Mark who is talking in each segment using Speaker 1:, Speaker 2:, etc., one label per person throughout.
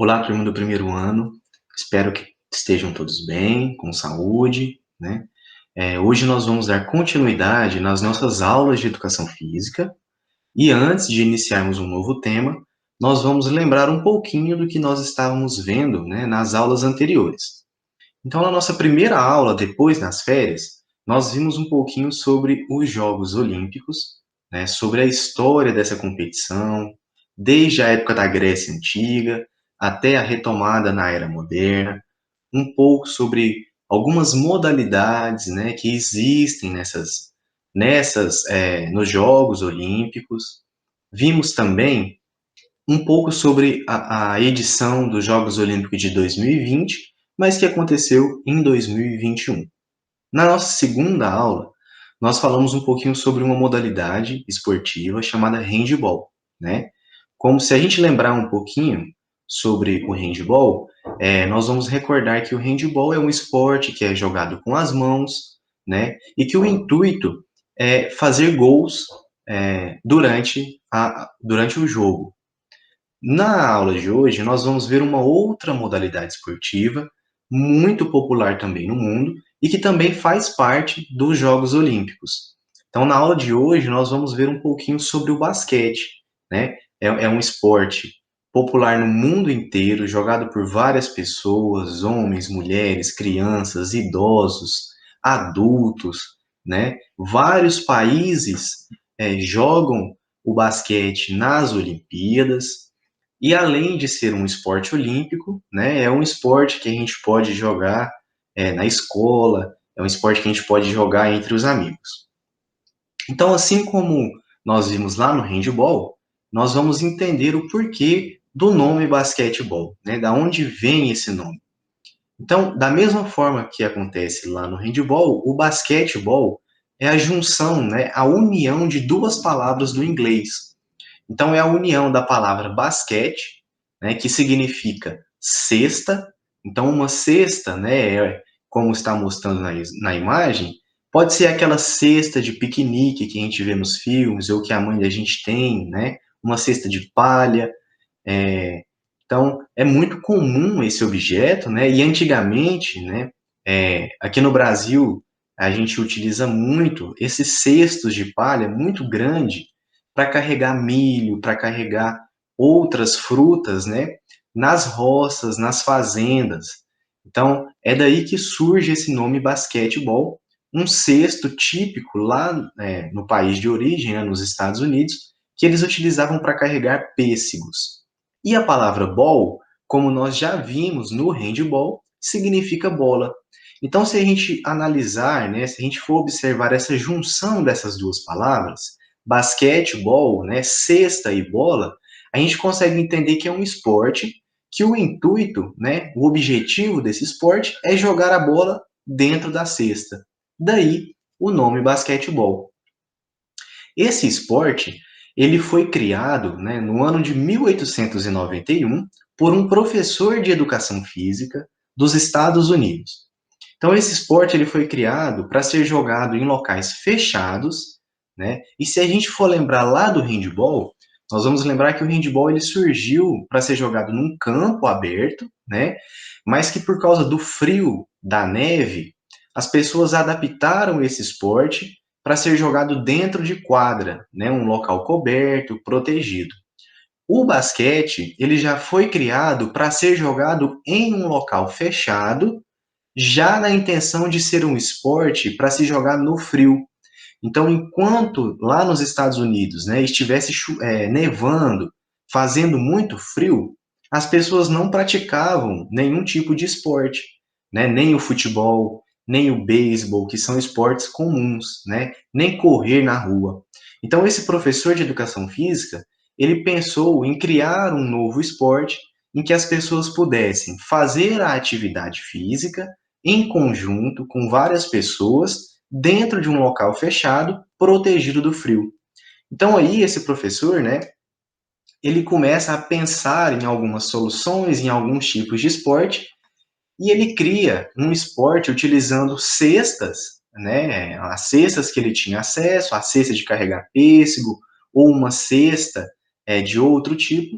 Speaker 1: Olá, turma do primeiro ano. Espero que estejam todos bem, com saúde, né? Hoje nós vamos dar continuidade nas nossas aulas de educação física e antes de iniciarmos um novo tema, nós vamos lembrar um pouquinho do que nós estávamos vendo, né, nas aulas anteriores. Então, na nossa primeira aula, depois das férias, nós vimos um pouquinho sobre os Jogos Olímpicos, né, sobre a história dessa competição, desde a época da Grécia Antiga até a retomada na Era Moderna, um pouco sobre algumas modalidades, né, que existem nos Jogos Olímpicos. Vimos também um pouco sobre a edição dos Jogos Olímpicos de 2020, mas que aconteceu em 2021. Na nossa segunda aula, nós falamos um pouquinho sobre uma modalidade esportiva chamada handball, né? Como se a gente lembrar um pouquinho sobre o handball, nós vamos recordar que o handball é um esporte que é jogado com as mãos, né? E que o intuito é fazer gols durante o jogo. Na aula de hoje, nós vamos ver uma outra modalidade esportiva, muito popular também no mundo, e que também faz parte dos Jogos Olímpicos. Então, na aula de hoje, nós vamos ver um pouquinho sobre o basquete, né? É um esporte popular no mundo inteiro, jogado por várias pessoas, homens, mulheres, crianças, idosos, adultos, né? Vários países jogam o basquete nas Olimpíadas, e além de ser um esporte olímpico, né, é um esporte que a gente pode jogar na escola, é um esporte que a gente pode jogar entre os amigos. Então, assim como nós vimos lá no handball, nós vamos entender o porquê do nome basquetebol, né, da onde vem esse nome. Então, da mesma forma que acontece lá no handball, o basquetebol é a junção, né, a união de duas palavras do inglês. Então, é a união da palavra basquete, né, que significa cesta. Então, uma cesta, né, como está mostrando na imagem, pode ser aquela cesta de piquenique que a gente vê nos filmes, ou que a mãe da gente tem, né, uma cesta de palha. Então, é muito comum esse objeto, né, e antigamente, né, aqui no Brasil, a gente utiliza muito esses cestos de palha muito grande para carregar milho, para carregar outras frutas, né, nas roças, nas fazendas. Então, é daí que surge esse nome basquetebol, um cesto típico lá no país de origem, né, nos Estados Unidos, que eles utilizavam para carregar pêssegos. E a palavra ball, como nós já vimos no handball, significa bola. Então, se a gente analisar, né, se a gente for observar essa junção dessas duas palavras, basquetebol, né, cesta e bola, a gente consegue entender que é um esporte que o intuito, né, o objetivo desse esporte é jogar a bola dentro da cesta. Daí o nome basquetebol. Esse esporte ele foi criado, né, no ano de 1891 por um professor de educação física dos Estados Unidos. Então esse esporte ele foi criado para ser jogado em locais fechados, né? E se a gente for lembrar lá do handball, nós vamos lembrar que o handball ele surgiu para ser jogado num campo aberto, né? Mas que por causa do frio, da neve, as pessoas adaptaram esse esporte para ser jogado dentro de quadra, né? Um local coberto, protegido. O basquete, ele já foi criado para ser jogado em um local fechado, já na intenção de ser um esporte para se jogar no frio. Então, enquanto lá nos Estados Unidos, né, estivesse nevando, fazendo muito frio, as pessoas não praticavam nenhum tipo de esporte, né, nem o futebol, nem o beisebol, que são esportes comuns, né, nem correr na rua. Então, esse professor de educação física, ele pensou em criar um novo esporte em que as pessoas pudessem fazer a atividade física em conjunto com várias pessoas dentro de um local fechado, protegido do frio. Então aí esse professor, né, ele começa a pensar em algumas soluções, em alguns tipos de esporte, e ele cria um esporte utilizando cestas, né, as cestas que ele tinha acesso, a cesta de carregar pêssego, ou uma cesta de outro tipo,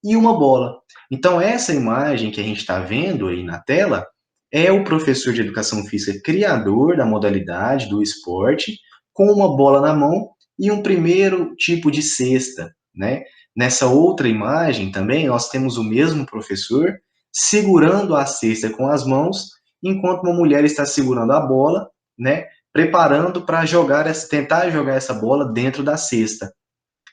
Speaker 1: e uma bola. Então, essa imagem que a gente está vendo aí na tela é o professor de educação física criador da modalidade, do esporte, com uma bola na mão e um primeiro tipo de cesta, né? Nessa outra imagem também, nós temos o mesmo professor segurando a cesta com as mãos, enquanto uma mulher está segurando a bola, né? Preparando para tentar jogar essa bola dentro da cesta.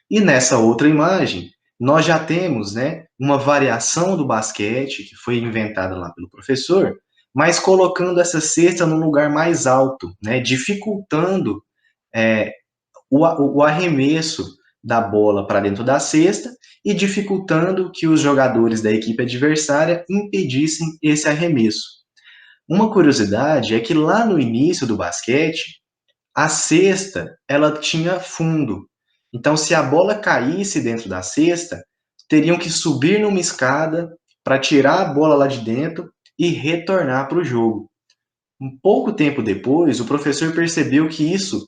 Speaker 1: E nessa outra imagem, nós já temos, né, uma variação do basquete que foi inventada lá pelo professor, mas colocando essa cesta num lugar mais alto, né, dificultando é, o arremesso da bola para dentro da cesta e dificultando que os jogadores da equipe adversária impedissem esse arremesso. Uma curiosidade é que lá no início do basquete, a cesta, ela tinha fundo. Então, se a bola caísse dentro da cesta, teriam que subir numa escada para tirar a bola lá de dentro e retornar para o jogo. Um pouco tempo depois, o professor percebeu que isso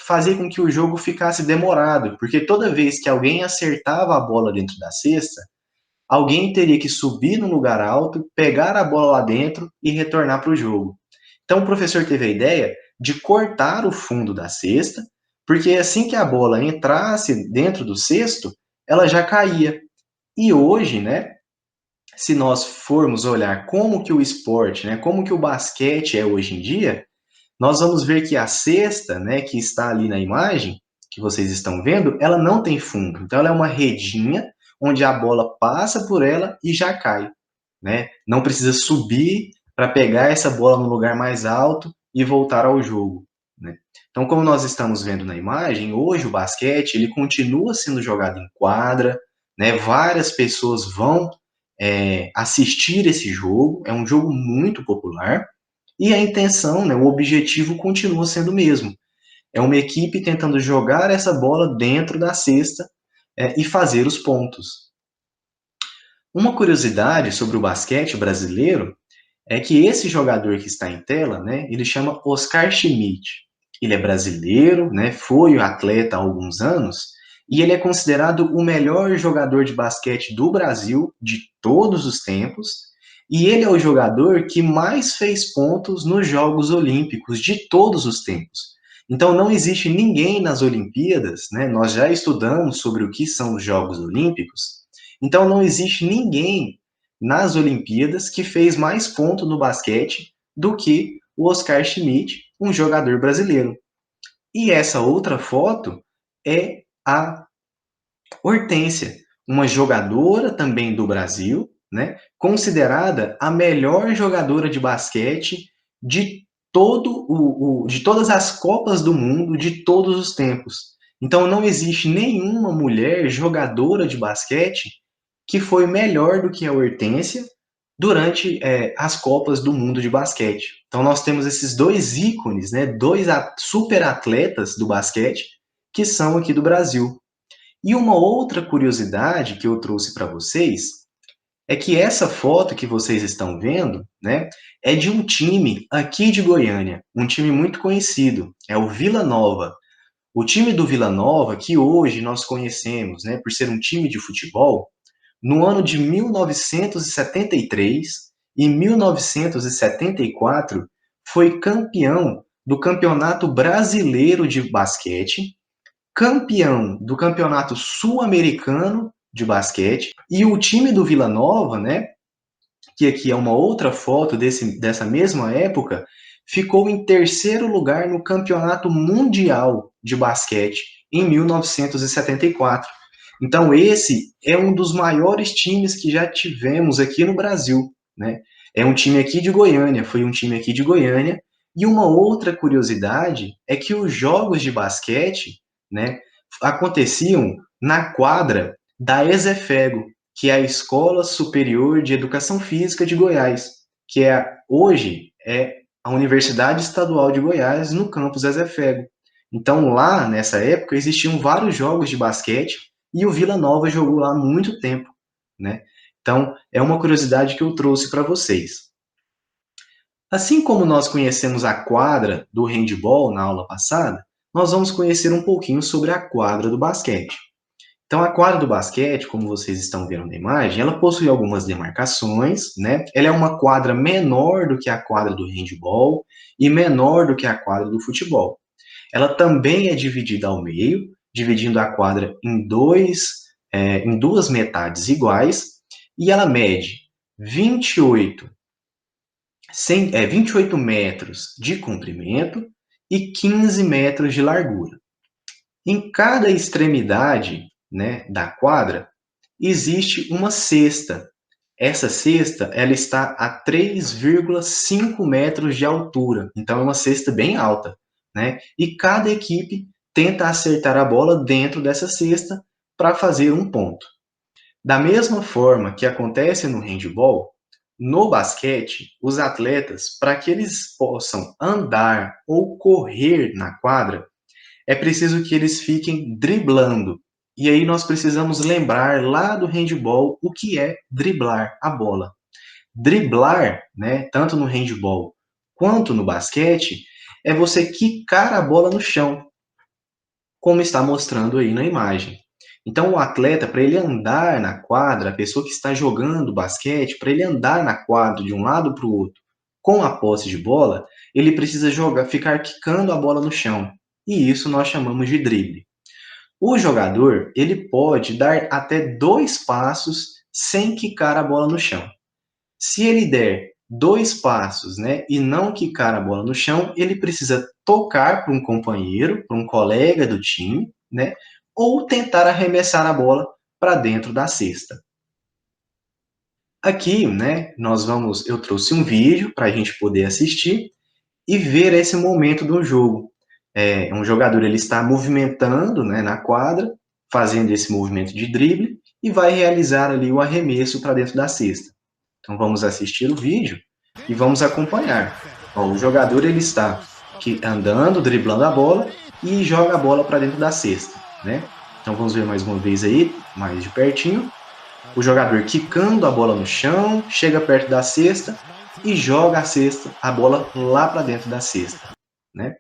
Speaker 1: fazia com que o jogo ficasse demorado, porque toda vez que alguém acertava a bola dentro da cesta, alguém teria que subir num lugar alto, pegar a bola lá dentro e retornar para o jogo. Então o professor teve a ideia de cortar o fundo da cesta, porque assim que a bola entrasse dentro do cesto, ela já caía. E hoje, né, se nós formos olhar como que o esporte, né, como que o basquete é hoje em dia, nós vamos ver que a cesta, né, que está ali na imagem, que vocês estão vendo, ela não tem fundo. Então ela é uma redinha onde a bola passa por ela e já cai, né? Não precisa subir para pegar essa bola no lugar mais alto e voltar ao jogo, né? Então, como nós estamos vendo na imagem, hoje o basquete ele continua sendo jogado em quadra, né? Várias pessoas vão assistir esse jogo, é um jogo muito popular, e a intenção, né, o objetivo continua sendo o mesmo. É uma equipe tentando jogar essa bola dentro da cesta e fazer os pontos. Uma curiosidade sobre o basquete brasileiro é que esse jogador que está em tela, né, ele chama Oscar Schmidt. Ele é brasileiro, né, foi atleta há alguns anos, e ele é considerado o melhor jogador de basquete do Brasil de todos os tempos, e ele é o jogador que mais fez pontos nos Jogos Olímpicos de todos os tempos. Então não existe ninguém nas Olimpíadas, né, nós já estudamos sobre o que são os Jogos Olímpicos, então não existe ninguém nas Olimpíadas que fez mais pontos no basquete do que o Oscar Schmidt, um jogador brasileiro. E essa outra foto é a Hortência, uma jogadora também do Brasil, né, considerada a melhor jogadora de basquete de de todas as Copas do Mundo de todos os tempos. Então não existe nenhuma mulher jogadora de basquete que foi melhor do que a Hortência durante as Copas do Mundo de basquete. Então nós temos esses dois ícones, né, dois super atletas do basquete que são aqui do Brasil. E uma outra curiosidade que eu trouxe para vocês é que essa foto que vocês estão vendo, né, é de um time aqui de Goiânia, um time muito conhecido, é o Vila Nova. O time do Vila Nova, que hoje nós conhecemos, né, por ser um time de futebol, no ano de 1973 e 1974 foi campeão do Campeonato Brasileiro de Basquete, campeão do Campeonato Sul-Americano de Basquete, e o time do Vila Nova, né, que aqui é uma outra foto dessa mesma época, ficou em terceiro lugar no Campeonato Mundial de Basquete em 1974. Então esse é um dos maiores times que já tivemos aqui no Brasil, né? É um time aqui de Goiânia, foi um time aqui de Goiânia. E uma outra curiosidade é que os jogos de basquete, né, aconteciam na quadra da Ezefego, que é a Escola Superior de Educação Física de Goiás, que hoje é a Universidade Estadual de Goiás, no campus Ezefego. Então lá, nessa época, existiam vários jogos de basquete e o Vila Nova jogou lá há muito tempo, né? Então, é uma curiosidade que eu trouxe para vocês. Assim como nós conhecemos a quadra do handball na aula passada, nós vamos conhecer um pouquinho sobre a quadra do basquete. Então, a quadra do basquete, como vocês estão vendo na imagem, ela possui algumas demarcações, né? Ela é uma quadra menor do que a quadra do handebol e menor do que a quadra do futebol. Ela também é dividida ao meio, dividindo a quadra em duas metades iguais, e ela mede 28 metros de comprimento e 15 metros de largura. Em cada extremidade, né, da quadra, existe uma cesta. Essa cesta ela está a 3,5 metros de altura, então é uma cesta bem alta, né? E cada equipe tenta acertar a bola dentro dessa cesta para fazer um ponto. Da mesma forma que acontece no handebol, no basquete, os atletas, para que eles possam andar ou correr na quadra, é preciso que eles fiquem driblando. E aí nós precisamos lembrar lá do handebol o que é driblar a bola. Driblar, né, tanto no handebol quanto no basquete, é você quicar a bola no chão, como está mostrando aí na imagem. Então, o atleta, para ele andar na quadra, a pessoa que está jogando basquete, para ele andar na quadra de um lado para o outro com a posse de bola, ele precisa ficar quicando a bola no chão. E isso nós chamamos de drible. O jogador, ele pode dar até 2 passos sem quicar a bola no chão. Se ele der 2 passos, né, e não quicar a bola no chão, ele precisa tocar para um companheiro, para um colega do time, né, ou tentar arremessar a bola para dentro da cesta. Aqui, né, eu trouxe um vídeo para a gente poder assistir e ver esse momento do jogo. Um jogador ele está movimentando, né, na quadra, fazendo esse movimento de drible e vai realizar ali o arremesso para dentro da cesta. Então vamos assistir o vídeo e vamos acompanhar. Ó, o jogador ele está andando, driblando a bola e joga a bola para dentro da cesta, né? Então vamos ver mais uma vez aí, mais de pertinho. O jogador quicando a bola no chão, chega perto da cesta e joga a bola lá para dentro da cesta, né?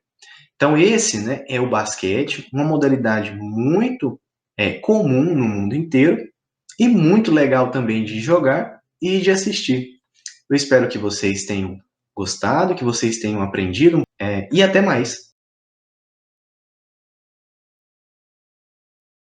Speaker 1: Então esse, né, é o basquete, uma modalidade muito comum no mundo inteiro e muito legal também de jogar e de assistir. Eu espero que vocês tenham gostado, que vocês tenham aprendido, e até mais!